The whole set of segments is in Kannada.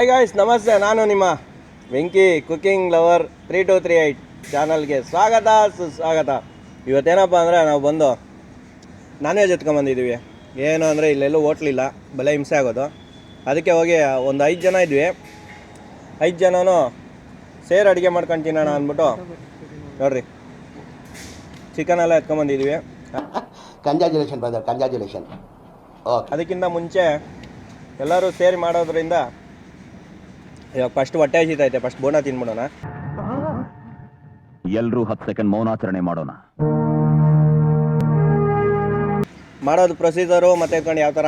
ಹಾಯ್ ಗಾಯ್ಸ್, ನಮಸ್ತೆ. ನಾನು ನಿಮ್ಮ ವೆಂಕಿ ಕುಕಿಂಗ್ ಲವರ್ 3238 ಚಾನಲ್ಗೆ ಸುಸ್ವಾಗತ. ಇವತ್ತೇನಪ್ಪ ಅಂದರೆ ನಾವು ಬಂದು ನಾನ್ ವೆಜ್ ಎತ್ಕೊಂಬಂದಿದ್ದೀವಿ. ಏನು ಅಂದರೆ ಇಲ್ಲೆಲ್ಲೂ ಹೋಟ್ಲಿಲ್ಲ, ಬಲೆ ಹಿಂಸೆ ಆಗೋದು. ಅದಕ್ಕೆ ಹೋಗಿ ಒಂದು 5 ಜನ ಇದ್ವಿ. 5 ಜನನೂ ಸೇರಿ ಅಡುಗೆ ಮಾಡ್ಕೊಂಡು ತಿನ್ನೋಣ ಅಂದ್ಬಿಟ್ಟು ನೋಡ್ರಿ ಚಿಕನ್ ಎಲ್ಲ ಎತ್ಕೊಂಬಂದಿದ್ದೀವಿ. Congratulation brother, congratulation. ಓಕೆ, ಅದಕ್ಕಿಂತ ಮುಂಚೆ ಎಲ್ಲರೂ ಸೇರಿ ಮಾಡೋದ್ರಿಂದ ಇವಾಗ ಫಸ್ಟ್ ಹೊಟ್ಟೆ ಹಸಿತೈತೆ. ಫಸ್ಟ್ ಬೋನ ತಿನ್ಬಿಡೋಣ. ಎಲ್ಲರೂ 10 ಸೆಕೆಂಡ್ ಮೌನಾಚರಣೆ ಮಾಡೋಣ. ಮಾಡೋದು ಪ್ರೊಸೀಜರು ಮತ್ತು ಇಟ್ಕೊಂಡು ಯಾವ ಥರ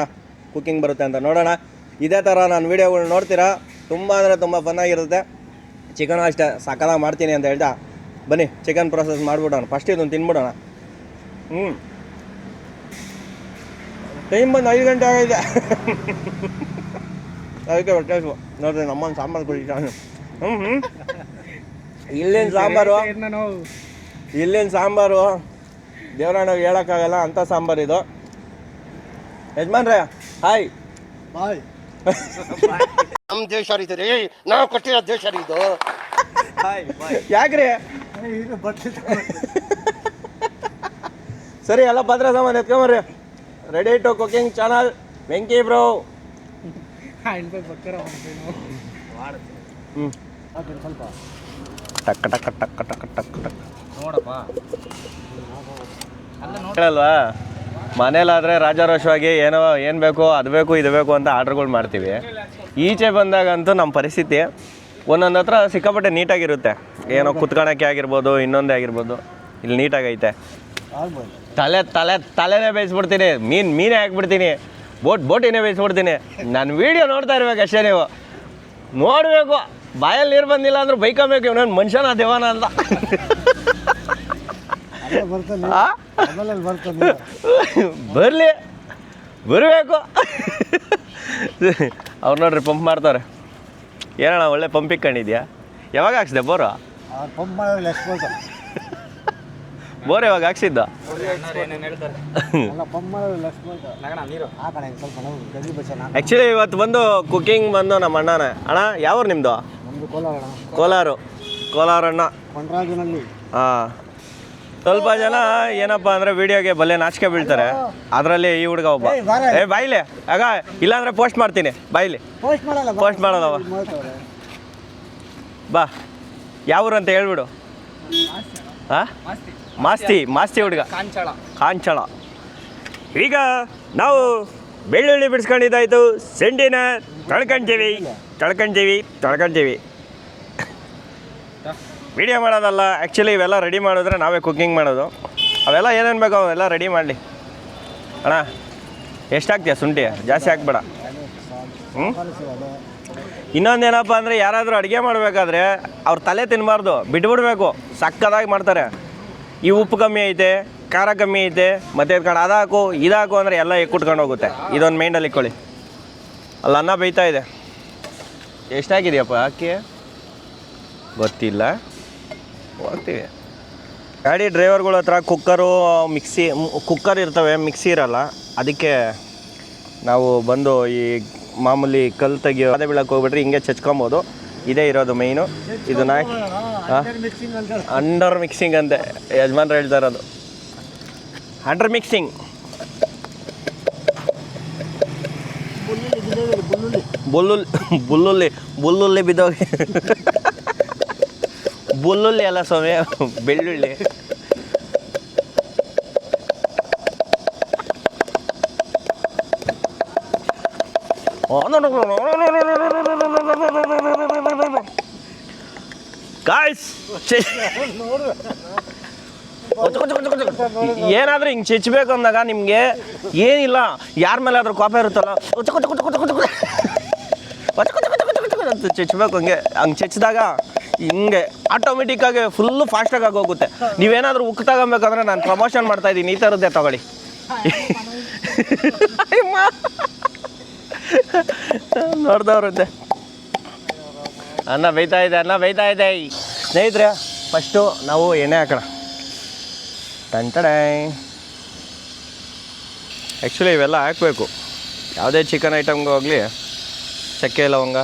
ಕುಕ್ಕಿಂಗ್ ಬರುತ್ತೆ ಅಂತ ನೋಡೋಣ. ಇದೇ ಥರ ನಾನು ವೀಡಿಯೋಗಳು ನೋಡ್ತೀರಾ, ತುಂಬ ಅಂದರೆ ತುಂಬ ಫನ್ನಾಗಿರುತ್ತೆ. ಚಿಕನ್ ಅಷ್ಟೇ ಸಕ್ಕತ್ತಾಗಿ ಮಾಡ್ತೀನಿ ಅಂತ ಹೇಳ್ತಾ ಬನ್ನಿ ಚಿಕನ್ ಪ್ರೊಸೆಸ್ ಮಾಡಿಬಿಡೋಣ. ಫಸ್ಟ್ ಇದನ್ನು ತಿನ್ಬಿಡೋಣ. ಟೈಮ್ ಬಂದು 5 ಗಂಟೆ ಆಗಿದೆ. ಅದಕ್ಕೆ ಹೊಟ್ಟೆ ನೋಡ್ರಿ, ನಮ್ಮನ್ನು ಸಾಂಬಾರು ಕುಡಿತಾನೆ. ಇಲ್ಲಿನ ಸಾಂಬಾರು ದೇವರಾಣಿಗೆ ಹೇಳೋಕ್ಕಾಗಲ್ಲ, ಅಂಥ ಸಾಂಬಾರು ಇದು. ಯಜಮಾನ್ರೆ ಹಾಯ್ ಬಾಯ್. ನಮ್ಮ ದೇಶ ಇದು ರೀ, ನಾವು ಕೊಟ್ಟಿರೋ ದೇಶ ಇದು. ಯಾಕ್ರಿ? ಸರಿ, ಎಲ್ಲ ಭದ್ರ ಸಾಮಾನು ಎತ್ಕೊಂಬರ್ರಿ. Ready to cooking channel Venki bro. ಟಕ್ ಟಕ್ ಟಕ್ ಟಕ್ ಟಕ್ ಟಕ್ ಹೇಳಲ್ವಾ? ಮನೇಲಾದರೆ ರಾಜಾರೋಷವಾಗಿ ಏನು ಬೇಕು ಅದು ಬೇಕು ಇದು ಬೇಕು ಅಂತ ಆರ್ಡ್ರ್ಗಳು ಮಾಡ್ತೀವಿ. ಈಚೆ ಬಂದಾಗಂತೂ ನಮ್ಮ ಪರಿಸ್ಥಿತಿ ಒಂದೊಂದು ಹತ್ರ ಸಿಕ್ಕಾಪಟ್ಟೆ ನೀಟಾಗಿರುತ್ತೆ. ಏನೋ ಕುತ್ಕೊಳಕ್ಕೆ ಆಗಿರ್ಬೋದು, ಇನ್ನೊಂದೇ ಆಗಿರ್ಬೋದು. ಇಲ್ಲಿ ನೀಟಾಗೈತೆ. ತಲೆನೇ ಬೇಯಿಸ್ಬಿಡ್ತೀನಿ, ಮೀನೇ ಹಾಕ್ಬಿಡ್ತೀನಿ, ಬೋಟಿನೇ ಬೇಯಿಸ್ಬಿಡ್ತೀನಿ. ನಾನು ವೀಡಿಯೋ ನೋಡ್ತಾ ಇರ್ಬೇಕು ಅಷ್ಟೇ. ನೀವು ನೋಡಬೇಕು, ಬಾಯಲ್ಲಿ ನೀರು ಬಂದಿಲ್ಲ ಅಂದ್ರೆ ಬೈಕೊಬೇಕು, ಇವನೇನು ಮನುಷ್ಯನ ದೇವನ ಅಂತ. ಬರಬೇಕು. ಅವ್ರು ನೋಡ್ರಿ ಪಂಪ್ ಮಾಡ್ತಾರೆ. ಏನಣ್ಣ ಒಳ್ಳೆ ಪಂಪ್ ಇಕ್ಕೊಂಡಿದ್ಯಾ? ಯಾವಾಗ ಹಾಕ್ಸಿದೆ ಬೋರು? ಬೋರ್ ಯಾವಾಗ ಹಾಕ್ಸಿದ್ದ? ಆ್ಯಕ್ಚುಲಿ ಇವತ್ತು ಬಂದು ಕುಕಿಂಗ್ ಬಂದು ನಮ್ಮ ಅಣ್ಣನೇ. ಅಣ್ಣ ಯಾವ್ರು ನಿಮ್ಮದು? ಕೋಲಾರ ಅಣ್ಣ. ಹಾಂ, ಸ್ವಲ್ಪ ಜನ ಏನಪ್ಪ ಅಂದರೆ ವೀಡಿಯೋಗೆ ಬಲ್ಲೆ ನಾಚಿಕೆ ಬೀಳ್ತಾರೆ. ಅದರಲ್ಲಿ ಈ ಹುಡುಗ ಒಬ್ಬ. ಬಾಯಿಲೆ ಆಗ ಇಲ್ಲಾಂದರೆ ಪೋಸ್ಟ್ ಮಾಡ್ತೀನಿ. ಬಾಯಿಲಿ ಪೋಸ್ಟ್ ಮಾಡೋದವ. ಬಾ, ಯಾವೂರು ಅಂತ ಹೇಳ್ಬಿಡು. ಹಾಂ, ಮಾಸ್ತಿ ಹುಡುಗ, ಕಾಂಚಳ. ಈಗ ನಾವು ಬೆಳ್ಳುಳ್ಳಿ ಬಿಡಿಸ್ಕೊಂಡಿದ್ದಾಯ್ತು, ಸೆಂಡಿನ ತೊಳ್ಕೊಂತೀವಿ. ವಿಡಿಯೋ ಮಾಡೋದಲ್ಲ ಆ್ಯಕ್ಚುಲಿ, ಇವೆಲ್ಲ ರೆಡಿ ಮಾಡಿದ್ರೆ ನಾವೇ ಕುಕ್ಕಿಂಗ್ ಮಾಡೋದು. ಅವೆಲ್ಲ ಏನೇನು ಬೇಕೋ ಅವೆಲ್ಲ ರೆಡಿ ಮಾಡಲಿ. ಅಣ್ಣ ಎಷ್ಟಾಗ್ತೀಯ? ಶುಂಠಿ ಜಾಸ್ತಿ ಹಾಕ್ಬೇಡ. ಇನ್ನೊಂದೇನಪ್ಪ ಅಂದರೆ ಯಾರಾದರೂ ಅಡುಗೆ ಮಾಡಬೇಕಾದ್ರೆ ಅವ್ರ ತಲೆ ತಿನ್ನಬಾರ್ದು, ಬಿಟ್ಬಿಡ್ಬೇಕು. ಸಕ್ಕದಾಗಿ ಮಾಡ್ತಾರೆ. ಈ ಉಪ್ಪು ಕಮ್ಮಿ ಐತೆ, ಖಾರ ಕಮ್ಮಿ ಐತೆ, ಮತ್ತೆ ಇದ್ಕೊಂಡು ಇದಾಕು ಅಂದರೆ ಎಲ್ಲ ಕುಟ್ಕೊಂಡು ಹೋಗುತ್ತೆ. ಇದೊಂದು ಮೈಂಡಲ್ಲಿ ಇಟ್ಕೊಳ್ಳಿ. ಅಲ್ಲಿ ಅನ್ನ ಬೇಯ್ತಾ ಇದೆ. ಎಷ್ಟಾಗಿದೆಯಪ್ಪ ಅಕ್ಕಿ ಗೊತ್ತಿಲ್ಲ, ಹೋಗ್ತೀವಿ. ಗಾಡಿ ಡ್ರೈವರ್ಗಳ ಹತ್ರ ಕುಕ್ಕರ್ ಇರ್ತವೆ, ಮಿಕ್ಸಿ ಇರಲ್ಲ. ಅದಕ್ಕೆ ನಾವು ಬಂದು ಈ ಮಾಮೂಲಿ ಕಲ್ಲು ತೆಗಿಯೋ ಅದೇ ಬೀಳಕ್ಕೆ ಹೋಗ್ಬಿಟ್ರೆ ಹಿಂಗೆ ಚಚ್ಕೊಬೋದು. ಇದೇ ಇರೋದು ಮೈನು. ಇದನ್ನ ಅಂಡರ್ ಮಿಕ್ಸಿಂಗ್ ಅಂತೆ ಯಜಮಾನ್ರು ಹೇಳ್ತಾ ಇರೋದು. Under mixing. ಬುಲ್ಲುಲ್ಲಿ ಬಿದ್ದೋಗಿ. ಬುಲ್ಲುಳ್ಳಿ ಅಲ್ಲ ಸ್ವಾಮಿ, ಬೆಳ್ಳುಳ್ಳಿ. ಗಾಯ್ಸ್, ಏನಾದರೂ ಹಿಂಗೆ ಚೆಚ್ಚಬೇಕು ಅಂದಾಗ ನಿಮಗೆ ಏನಿಲ್ಲ, ಯಾರ ಮೇಲೆ ಆದರೂ ಕೋಪ ಇರುತ್ತಲ್ಲ, ಅಂತ ಚೆಚ್ಚಬೇಕು. ಹಂಗೆ ಚೆಚ್ಚಿದಾಗ ಹಿಂಗೆ ಆಟೋಮೆಟಿಕ್ಕಾಗಿ ಫುಲ್ಲು ಫಾಸ್ಟಾಗಿ ಹೋಗುತ್ತೆ. ನೀವೇನಾದರೂ ಉಕ್ಕು ತಗೊಬೇಕಂದ್ರೆ ನಾನು ಪ್ರಮೋಷನ್ ಮಾಡ್ತಾಯಿದ್ದೀನಿ, ಈ ಥರದ್ದೇ ತಗೊಳ್ಳಿ. ನೋಡ್ದವ್ರುತ್ತೆ. ಅನ್ನ ಬೇಯ್ತಾ ಇದೆ. ಸ್ನೇಹಿತರೆ, ಫಸ್ಟು ನಾವು ಎಣ್ಣೆ ಹಾಕೋಣ. ಆ್ಯಕ್ಚುಲಿ ಇವೆಲ್ಲ ಹಾಕಬೇಕು. ಯಾವುದೇ ಚಿಕನ್ ಐಟಮ್ಗೆ ಹೋಗಲಿ ಚಕ್ಕೆ ಲವಂಗ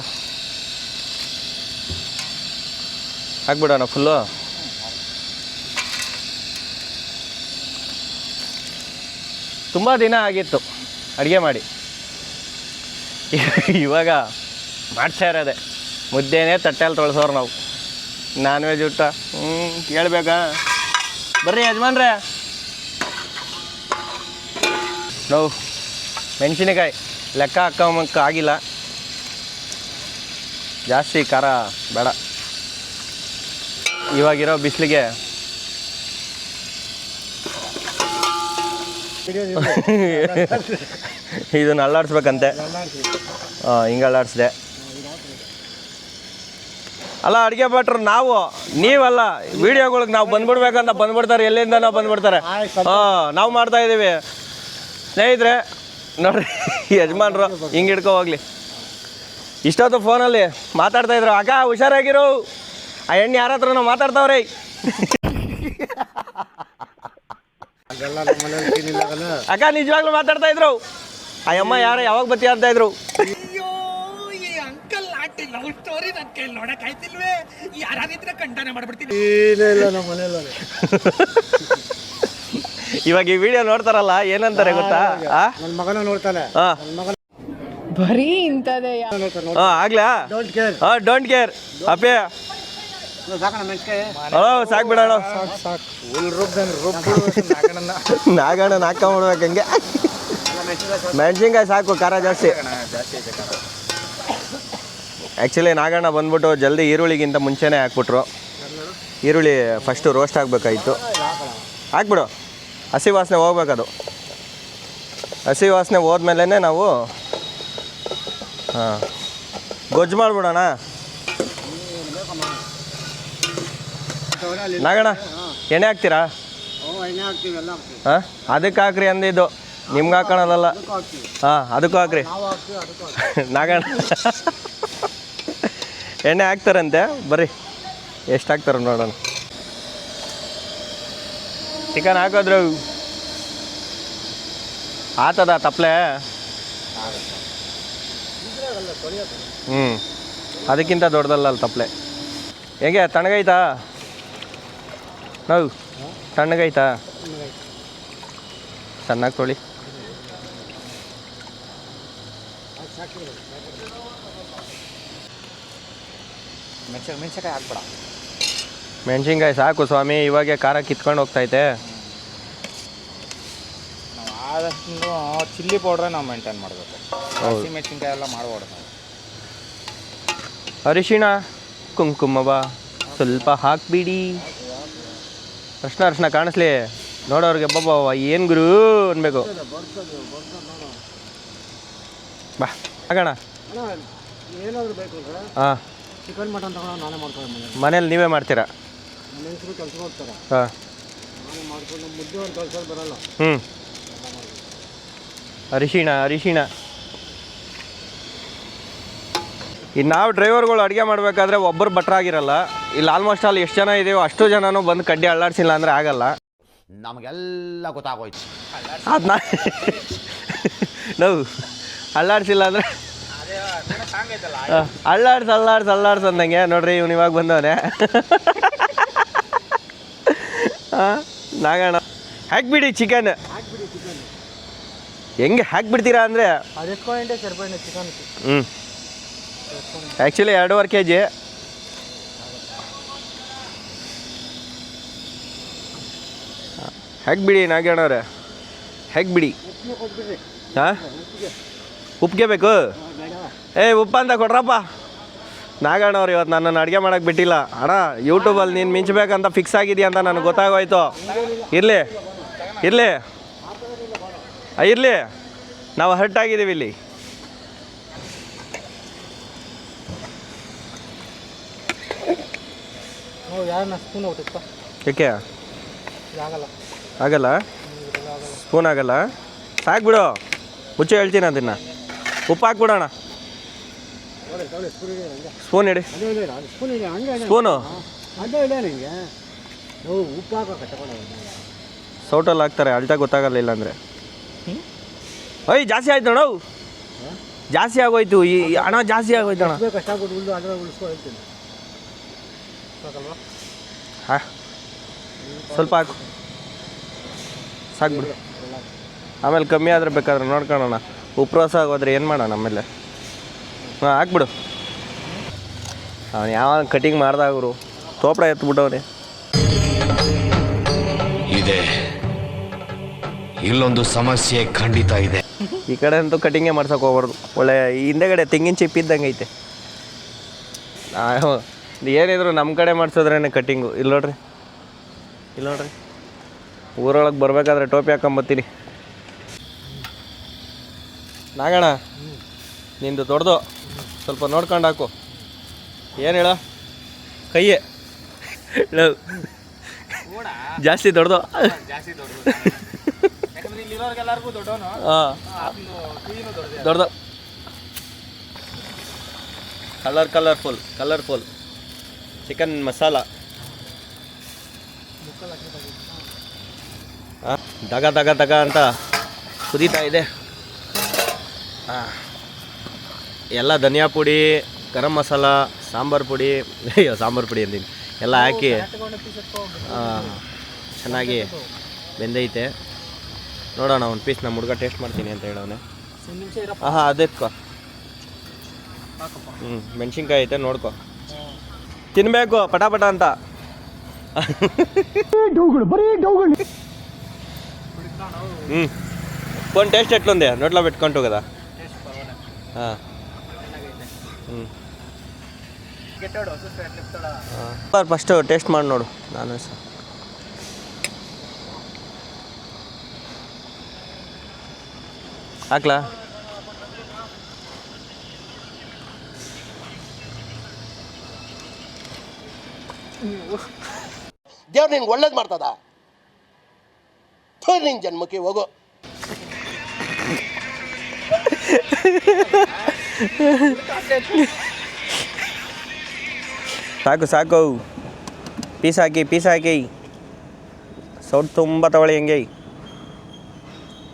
ಹಾಕ್ಬಿಡೋಣ ಫುಲ್ಲು. ತುಂಬ ದಿನ ಆಗಿತ್ತು ಅಡುಗೆ ಮಾಡಿ. ಇವಾಗ ಮಾಡ್ತಾ ಇರೋದೆ ಮುದ್ದೆನೇ ತಟ್ಟೆಯಲ್ಲಿ ತೊಳ್ಸೋರು ನಾವು. ನಾನ್ ವೆಜ್ ಊಟ ಹೇಳ್ಬೇಕಾ? ಬರ್ರಿ ಯಜಮಾನ್ರೆ. ನಾವು ಮೆಣಸಿನಕಾಯಿ ಲೆಕ್ಕ ಹಾಕೋಮಕ್ಕೆ ಆಗಿಲ್ಲ, ಜಾಸ್ತಿ ಖಾರ ಬೇಡ ಇವಾಗಿರೋ ಬಿಸಿಲಿಗೆ. ಇದನ್ನು ಅಲ್ಲಾಡಿಸ್ಬೇಕಂತೆ. ಹಿಂಗೆ ಅಲ್ಲಾಡಿಸ್ದೆ. ಅಲ್ಲ ಅಡುಗೆ ಭಟ್ರು ನಾವು, ನೀವಲ್ಲ. ವೀಡಿಯೋಗಳಿಗೆ ನಾವು ಬಂದ್ಬಿಡ್ಬೇಕಂತ ಬಂದ್ಬಿಡ್ತಾರೆ, ಎಲ್ಲಿಂದ ನಾವು ಬಂದ್ಬಿಡ್ತಾರೆ. ನಾವು ಮಾಡ್ತಾ ಇದ್ದೀವಿ ಸ್ನೇಹಿತರೆ. ನೋಡ್ರಿ ಯಜಮಾನ್ರು ಹಿಂಗೆ ಹಿಡ್ಕೊ ಹೋಗ್ಲಿ. ಇಷ್ಟೊತ್ತು ಫೋನಲ್ಲಿ ಮಾತಾಡ್ತಾಯಿದ್ರು. ಅಕ್ಕ ಹುಷಾರಾಗಿರು, ಆ ಎಣ್ಣೆ ಯಾರ ಹತ್ರ ನಾವು ಮಾತಾಡ್ತಾವ್ರಿ. ಅಕ್ಕ ನಿಜವಾಗ್ಲೂ ಮಾತಾಡ್ತಾ ಇದ್ರು. ಆ ಅಮ್ಮ ಯಾವಾಗ ಬತ್ತಿ ಅಂತ ಇದ್ರು. ಇವಾಗ ಈ ವಿಡಿಯೋ ನೋಡ್ತಾರಲ್ಲ ಏನಂತಾರೆ ಗೊತ್ತಾ? ನನ್ನ ಮಗನ ನೋಡ್ತಾನೆ. ಬರೀ ಇಂಥದೇ. ಆಗ್ಲಾ? ಡೋಂಟ್ ಕೇರ್ ಅಪ್ಪೆ. ಸಾಕು ಬಿಡೋಣ. ನಾಗಣ್ಣ ಹಾಕೊಂಡ್ಬಿಡ್ಬೇಕು ಹಂಗೆ. ಮೆಣಸಿನ್ಕಾಯಿ ಸಾಕು, ಖಾರ ಜಾಸ್ತಿ. ಆ್ಯಕ್ಚುಲಿ ನಾಗಣ್ಣ ಬಂದ್ಬಿಟ್ಟು ಜಲ್ದಿ ಈರುಳ್ಳಿಗಿಂತ ಮುಂಚೆನೇ ಹಾಕ್ಬಿಟ್ರು. ಈರುಳ್ಳಿ ಫಸ್ಟು ರೋಸ್ಟ್ ಆಗಬೇಕಾಯ್ತು. ಹಾಕ್ಬಿಡು, ಹಸಿ ವಾಸನೆ ಹೋಗ್ಬೇಕದು. ಹಸಿ ವಾಸನೆ ಹೋದ್ಮೇಲೆ ನಾವು ಗೊಜ್ಜು ಮಾಡಿಬಿಡೋಣ. ನಾಗಣ್ಣ ಎಣ್ಣೆ ಹಾಕ್ತೀರಾ? ಹಾಂ, ಅದಕ್ಕೆ ಹಾಕ್ರಿ ಅಂದಿದ್ದು, ನಿಮ್ಗೆ ಹಾಕೋಣದಲ್ಲ. ಹಾಂ, ಅದಕ್ಕೂ ಹಾಕ್ರಿ. ನಾಗಣ್ಣ ಎಣ್ಣೆ ಹಾಕ್ತಾರಂತೆ, ಬರ್ರಿ ಎಷ್ಟು ಹಾಕ್ತಾರೆ ನೋಡೋಣ. ಚಿಕನ್ ಹಾಕಿದ್ರು ಆತದ ತಪ್ಪಲೆ. ಅದಕ್ಕಿಂತ ದೊಡ್ಡದಲ್ಲ ಅಲ್ಲಿ ತಪ್ಪಲೆ. ಹೇಗೆ ತಣ್ಣಗೈತಾ? ನಾವು ತಣ್ಣಗೈತಾ? ಚೆನ್ನಾಗಿ ತೊಳಿ. ಮೆಣಸಿನ್ಕಾಯಿ ಹಾಕ್ಬೇಡ. ಮೆಣಸಿನ್ಕಾಯಿ ಸಾಕು ಸ್ವಾಮಿ, ಇವಾಗೆ ಖಾರ ಕಿತ್ಕೊಂಡು ಹೋಗ್ತೈತೆ. ನಾವು ಆದಷ್ಟು ಚಿಲ್ಲಿ ಪೌಡ್ರೇ ನಾವು ಮೇಂಟೈನ್ ಮಾಡಬೇಕು. ಹಸಿ ಮೆಣಸಿನ್ಕಾಯಿ ಎಲ್ಲ ಮಾಡಬಾರ್ದು ನಾವು. ಅರಿಶಿಣ ಕುಂಕುಮವ ಸ್ವಲ್ಪ ಹಾಕ್ಬಿಡಿ. ಅರ್ಶಿಣ ಕಾಣಿಸ್ಲಿ ನೋಡೋರಿಗೆ. ಬಾಬಾ ಏನು ಗುರು ಅನ್ಬೇಕು. ಬಾ ಹಾಕೋಣ. ಏನಾದರೂ ಬೇಕು ಹಾಂ, ಚಿಕನ್ ಮಟನ್ ತಗೊಂಡು ನಾನೇ ಮಾಡ್ಕೊಂಡು ಮನೇಲಿ ನೀವೇ ಮಾಡ್ತೀರಾ? ನಮ್ಮ ಹೆಸರು ಕೆಲಸ ಹೋಗ್ತಾರೆ. ಹಾಂ, ನಾನೇ ಮಾಡ್ಕೊಂಡು ಮುದ್ದೆ ಒಂದು ಕೆಲಸ ಬರಲ್ಲ. ಅರಿಶಿಣ. ಇನ್ನು ನಾವು ಡ್ರೈವರ್ಗಳು ಅಡುಗೆ ಮಾಡಬೇಕಾದ್ರೆ ಒಬ್ಬರು ಭಟ್ರಾಗಿರಲ್ಲ. ಇಲ್ಲಿ ಆಲ್ಮೋಸ್ಟ್ ಅಲ್ಲಿ ಎಷ್ಟು ಜನ ಇದೆಯೋ ಅಷ್ಟು ಜನನೂ ಬಂದು ಕಡ್ಡಿ ಅಳ್ಳಾಡ್ಸಿಲ್ಲ ಅಂದರೆ ಆಗಲ್ಲ. ನಮಗೆಲ್ಲ ಗೊತ್ತಾಗೋಯ್ತು. ಅದನ್ನ ನಾವು ಅಳ್ಳಾಡ್ಸಿಲ್ಲ ಅಂದರೆ ಅಳ್ಳಾಡ್ಸ್ ಅಂದಂಗೆ. ನೋಡ್ರಿ ಇವ್ನು ಇವಾಗ ಬಂದವನೆ. ನಾಗಣ್ಣ ಹಾಕ್ಬಿಡಿ ಚಿಕನ್. ಹೆಂಗೆ ಹಾಕ್ಬಿಡ್ತೀರಾ ಅಂದರೆ ಅದು ಎತ್ಕೊಂಡೆ ಸರಿಪಡಿನ ಚಿಕನ್. Actually 2.5 kg. ಹಾಕ್ಬಿಡಿ ನಾಗಣ್ಣವ್ರೆ, ಹಾಕ್ಬಿಡಿ. ಹಾಂ, ಉಪ್ಪಿಗೆ ಬೇಕು? ಉಪ್ಪು ಅಂತ ಕೊಡ್ರಪ್ಪ. ನಾಗಣ್ಣವ್ರು ಇವತ್ತು ನನ್ನನ್ನು ಅಡುಗೆ ಮಾಡೋಕ್ಕೆ ಬಿಟ್ಟಿಲ್ಲ. ಅಣ್ಣ ಯೂಟ್ಯೂಬಲ್ಲಿ ನೀನು ಮಿಂಚಬೇಕಂತ ಫಿಕ್ಸ್ ಆಗಿದೆಯಾ ಅಂತ ನನಗೆ ಗೊತ್ತಾಗೋಯ್ತು. ಇರಲಿ ನಾವು ಹರ್ಟ್ ಆಗಿದ್ದೀವಿ ಇಲ್ಲಿ. ಏಕೆ ಆಗಲ್ಲ? ಸ್ಪೂನ್ ಆಗಲ್ಲ? ಸಾಕ್ಬಿಡು, ಮುಚ್ಚೆ ಹೇಳ್ತೀನಿ ಅದನ್ನು. ಉಪ್ಪು ಹಾಕ್ಬಿಡೋಣ. ಸ್ಪೂನ್ ಇಡಿ. ಸ್ಪೂನು ಸೌಟಲ್ಲಿ ಹಾಕ್ತಾರೆ, ಅಳ್ತಾ ಗೊತ್ತಾಗಲ್ಲ. ಇಲ್ಲಾಂದರೆ ಜಾಸ್ತಿ ಆಯ್ತು ನೋಡು, ಜಾಸ್ತಿ ಆಗೋಯ್ತು. ಈ ಹಣ ಜಾಸ್ತಿ ಆಗೋಯ್ತು ಅಣ್ಣ. ಹಾಂ ಸ್ವಲ್ಪ ಹಾಕು ಸಾಕ್ಬಿಡು. ಆಮೇಲೆ ಕಮ್ಮಿ ಆದರೆ ಬೇಕಾದ್ರೆ ನೋಡ್ಕೊಳ್ಳೋಣ. ಉಪ್ರೋಸ ಆಗೋದ್ರೆ ಏನು ಮಾಡೋಣ ಆಮೇಲೆ. ಹಾಂ ಹಾಕ್ಬಿಡು. ಅವನು ಯಾವ ಕಟಿಂಗ್ ಮಾಡ್ದಾಗರು ತೋಪಡ ಎತ್ಬಿಟ್ಟವ್ರಿ. ಇದೆ, ಇಲ್ಲೊಂದು ಸಮಸ್ಯೆ ಖಂಡಿತ ಇದೆ. ಈ ಕಡೆ ಅಂತೂ ಕಟಿಂಗೇ ಮಾಡ್ಸೋಕೆ ಹೋಗ್ಬಾರ್ದು. ಒಳ್ಳೆ ಹಿಂದೆಗಡೆ ತೆಂಗಿನ ಚಿಪ್ ಇದ್ದಂಗೆ ಐತೆ. ಏನಿದ್ರು ನಮ್ಮ ಕಡೆ ಮಾಡಿಸೋದ್ರೇ ಕಟಿಂಗು. ಇಲ್ಲಿ ನೋಡ್ರಿ, ಇಲ್ಲಿ ನೋಡ್ರಿ, ಊರೊಳಗೆ ಬರಬೇಕಾದ್ರೆ ಟೋಪಿ ಹಾಕೊಂಬತ್ತೀನಿ. ನಾಗಣ್ಣ ನಿಂದು ದೊಡ್ಡದು, ಸ್ವಲ್ಪ ನೋಡ್ಕೊಂಡು ಹಾಕು. ಏನು ಹೇಳ ಕೈಯೇ ಜಾಸ್ತಿ ದೊಡ್ಡದು. ಹಾಂ ದೊಡ್ಡದು, ಕಲರ್ಫುಲ್ ಚಿಕನ್ ಮಸಾಲ. ದಗ ದಗ ದಗ ಅಂತ ಕುದೀತಾ ಇದೆ. ಎಲ್ಲ ಧನಿಯಾ ಪುಡಿ, ಗರಂ ಮಸಾಲ, ಸಾಂಬಾರು ಪುಡಿ ಅಂತೀನಿ ಎಲ್ಲ ಹಾಕಿ ಚೆನ್ನಾಗಿ ಬೆಂದೈತೆ. ನೋಡೋಣ ಒಂದು ಪೀಸ್ ನಮ್ಮ ಹುಡುಗ ಟೇಸ್ಟ್ ಮಾಡ್ತೀನಿ ಅಂತ ಹೇಳೋನೆ. ಹಾಂ ಅದೆತ್ಕೋ. ಮೆಣಸಿನ್ಕಾಯಿ ಐತೆ ನೋಡ್ಕೊ, ತಿನ್ನಬೇಕು ಪಟಾಪಟ ಅಂತ. ಫೋನ್ ಟೇಸ್ಟ್ ಎಟ್ಲೊಂದೆ ನೋಡ್ಲಾ ಬಿಟ್ಕೊಂಡು ಹೋಗದ. ಹಾಂ ಫಸ್ಟು ಟೇಸ್ಟ್ ಮಾಡಿ ನೋಡು. ನಾನು ಹಾಕ್ಲಾ? ದೇವ್ರು ನಿನ್ಗೆ ಒಳ್ಳೇದು ಮಾಡ್ತದ. ನಿನ್ನ ಜನ್ಮಕ್ಕೆ ಹೋಗೋ. ಸಾಕು ಪೀಸ್ ಹಾಕಿ ಸೌಟ್ ತುಂಬ ತಗೊಳ್ಳಿ.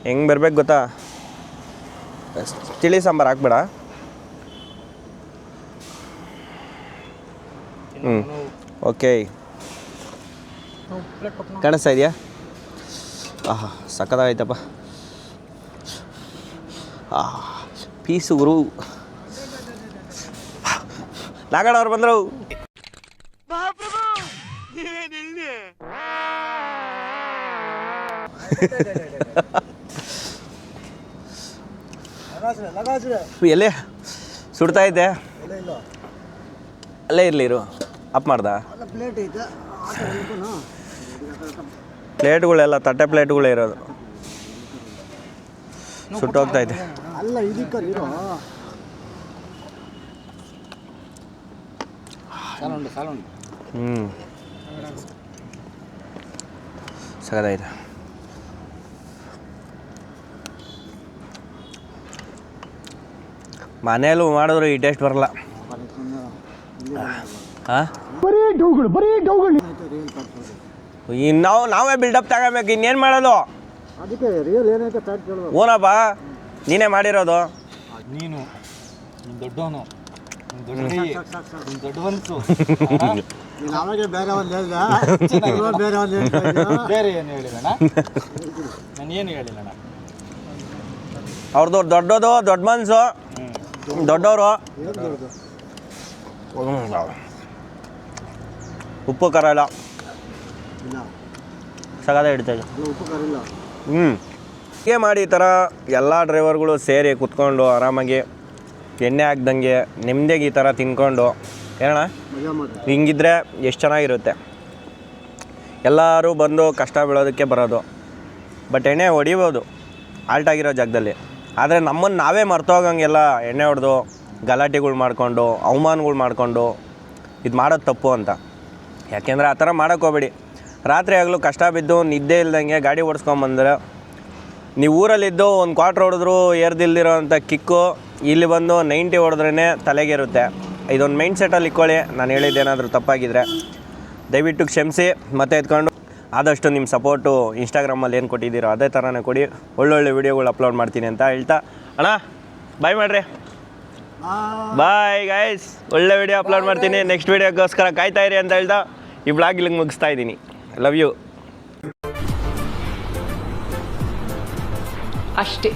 ಹೆಂಗೆ ಬರ್ಬೇಕು ಗೊತ್ತಾ? ತಿಳಿ ಸಾಂಬಾರು ಹಾಕ್ಬೇಡ. ಓಕೆ, ಕಾಣಿಸ್ತಾ ಇದೆಯಾ? ಆಹಾ ಸಕ್ಕತ್ತಾಗೈತಪ್ಪ. ಪೀಸು ಗುರು. ನಾಗಣ್ಣ ಅವ್ರು ಬಂದರು. ಎಲ್ಲೇ ಸುಡ್ತಾ ಐತೆ? ಅಲ್ಲೇ ಇರಲಿ ಇರು. ಅಪ್ ಮಾಡ್ದ ಪ್ಲೇಟ್ಗಳೆಲ್ಲ ತಟ್ಟೆ ಪ್ಲೇಟ್ಗಳೇ ಇರೋದು. ಸುಟ್ಟೋಗ್ತೈತೆ. ಸಗದಾಯ್ತು. ಮನೆಯಲ್ಲೂ ಮಾಡಿದ್ರು ಈ ಟೇಸ್ಟ್ ಬರಲ್ಲ. ನಾವೇ ಬಿಲ್ಡಪ್ ತಗೋಬೇಕು. ಇನ್ನೇನು ಮಾಡೋದು? ಓನಪ್ಪ ನೀನೇ ಮಾಡಿರೋದು. ನೀನು ದೊಡ್ಡವನು, ದೊಡ್ಡ ಮನಸ್ಸು. ಬೇರೆ ಏನು ಹೇಳಿಲ್ಲಣ್ಣ, ನಾನು ಏನು ಹೇಳಿಲ್ಲಣ್ಣ. ಅವ್ರದ್ದು ದೊಡ್ಡದು, ದೊಡ್ಡ ಮನಸ್ಸು, ದೊಡ್ಡವರು. ಉಪ್ಪು ಖಾರ ಇಲ್ಲ, ಸಗದ ಹಿಡ್ತಾಯಿದೆ. ಹೀಗೆ ಮಾಡಿ ಈ ಥರ ಎಲ್ಲ ಡ್ರೈವರ್ಗಳು ಸೇರಿ ಕುತ್ಕೊಂಡು ಆರಾಮಾಗಿ ಎಣ್ಣೆ ಹಾಕ್ದಂಗೆ ನೆಮ್ಮದಿಯಾಗಿ ಈ ಥರ ತಿನ್ಕೊಂಡು ಏನಣ್ಣ ಹಿಂಗಿದ್ರೆ ಎಷ್ಟು ಚೆನ್ನಾಗಿರುತ್ತೆ. ಎಲ್ಲರೂ ಬಂದು ಕಷ್ಟ ಬೀಳೋದಕ್ಕೆ ಬರೋದು, ಬಟ್ ಎಣ್ಣೆ ಹೊಡಿಬೋದು ಆಲ್ಟಾಗಿರೋ ಜಾಗದಲ್ಲಿ. ಆದರೆ ನಮ್ಮನ್ನು ನಾವೇ ಮರ್ತೋಗಂಗೆಲ್ಲ ಎಣ್ಣೆ ಹೊಡೆದು ಗಲಾಟೆಗಳು ಮಾಡಿಕೊಂಡು ಅವಮಾನಗಳು ಮಾಡಿಕೊಂಡು ಇದು ಮಾಡೋದು ತಪ್ಪು ಅಂತ. ಯಾಕೆಂದರೆ ಆ ಥರ ಮಾಡೋಕ್ಕೆ ಹೋಗ್ಬೇಡಿ. ರಾತ್ರಿ ಆಗಲೂ ಕಷ್ಟ ಬಿದ್ದು ನಿದ್ದೆ ಇಲ್ದಂಗೆ ಗಾಡಿ ಓಡಿಸ್ಕೊಂಬಂದ್ರೆ ನೀವು ಊರಲ್ಲಿದ್ದು ಒಂದು ಕ್ವಾರ್ಟ್ರ್ ಹೊಡೆದ್ರು ಏರ್ದಿಲ್ದಿರೋ ಅಂಥ ಕಿಕ್ಕು ಇಲ್ಲಿ ಬಂದು 90 ಹೊಡೆದ್ರೇ ತಲೆಗೇರುತ್ತೆ. ಇದೊಂದು ಮೈಂಡ್ ಸೆಟ್ಟಲ್ಲಿ ಇಕ್ಕೊಳ್ಳಿ. ನಾನು ಹೇಳಿದ್ದೇನಾದರೂ ತಪ್ಪಾಗಿದ್ದರೆ ದಯವಿಟ್ಟು ಕ್ಷಮಿಸಿ. ಮತ್ತೆ ಎತ್ಕೊಂಡು ಆದಷ್ಟು ನಿಮ್ಮ ಸಪೋರ್ಟು ಇನ್ಸ್ಟಾಗ್ರಾಮಲ್ಲಿ ಏನು ಕೊಟ್ಟಿದ್ದೀರೋ ಅದೇ ಥರನೇ ಕೊಡಿ. ಒಳ್ಳೊಳ್ಳೆ ವೀಡಿಯೋಗಳು ಅಪ್ಲೋಡ್ ಮಾಡ್ತೀನಿ ಅಂತ ಹೇಳ್ತಾ ಅಣ್ಣ ಬಾಯ್ ಮಾಡಿರಿ. ಬಾಯ್ ಗೈಸ್, ಒಳ್ಳೆ ವಿಡಿಯೋ ಅಪ್ಲೋಡ್ ಮಾಡ್ತೀನಿ. ನೆಕ್ಸ್ಟ್ ವಿಡಿಯೋಗೋಸ್ಕರ ಕಾಯ್ತಾ ಇರಿ ಅಂತ ಹೇಳ್ತಾ ಈ ಬ್ಲಾಗ್ ಇಲ್ಲಿಗೆ ಮುಗಿಸ್ತಾ ಇದ್ದೀನಿ. Love you. ಅಷ್ಟೇ.